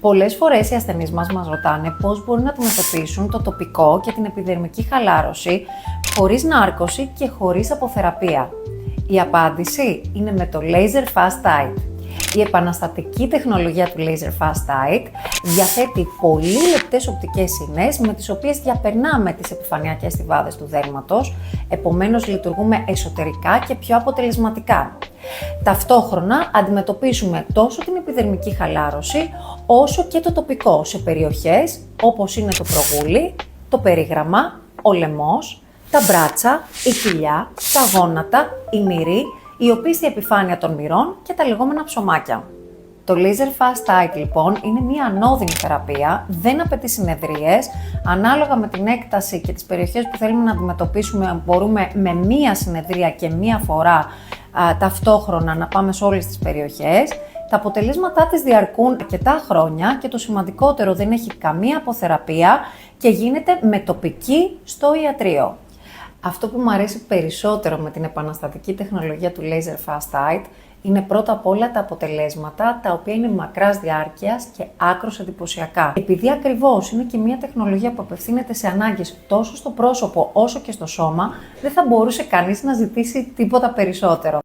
Πολλές φορές οι ασθενείς μας ρωτάνε πώς μπορούν να αντιμετωπίσουν το τοπικό και την επιδερμική χαλάρωση χωρίς νάρκωση και χωρίς αποθεραπεία. Η απάντηση είναι με το Laser Fast Tight. Η επαναστατική τεχνολογία του Laser Fast Tight διαθέτει πολύ λεπτές οπτικές ίνες με τις οποίες διαπερνάμε τις επιφανειακές στιβάδες του δέρματος, επομένως λειτουργούμε εσωτερικά και πιο αποτελεσματικά. Ταυτόχρονα αντιμετωπίσουμε τόσο την επιδερμική χαλάρωση όσο και το τοπικό σε περιοχές όπως είναι το προγούλι, το περίγραμμα, ο λαιμός, τα μπράτσα, η κοιλιά, τα γόνατα, η μυρή, η οπίστια επιφάνεια των μυρών και τα λεγόμενα ψωμάκια. Το Laser Fast Tight λοιπόν είναι μια ανώδυνη θεραπεία, δεν απαιτεί συνεδρίες, ανάλογα με την έκταση και τις περιοχές που θέλουμε να αντιμετωπίσουμε μπορούμε με μία συνεδρία και μία φορά ταυτόχρονα να πάμε σε όλες τις περιοχές. Τα αποτελέσματά της διαρκούν αρκετά χρόνια και το σημαντικότερο δεν έχει καμία αποθεραπεία και γίνεται με τοπική στο ιατρείο. Αυτό που μου αρέσει περισσότερο με την επαναστατική τεχνολογία του Laser Fast Tight είναι πρώτα απ' όλα τα αποτελέσματα, τα οποία είναι μακράς διάρκειας και άκρως εντυπωσιακά. Επειδή ακριβώς είναι και μια τεχνολογία που απευθύνεται σε ανάγκες τόσο στο πρόσωπο όσο και στο σώμα, δεν θα μπορούσε κανείς να ζητήσει τίποτα περισσότερο.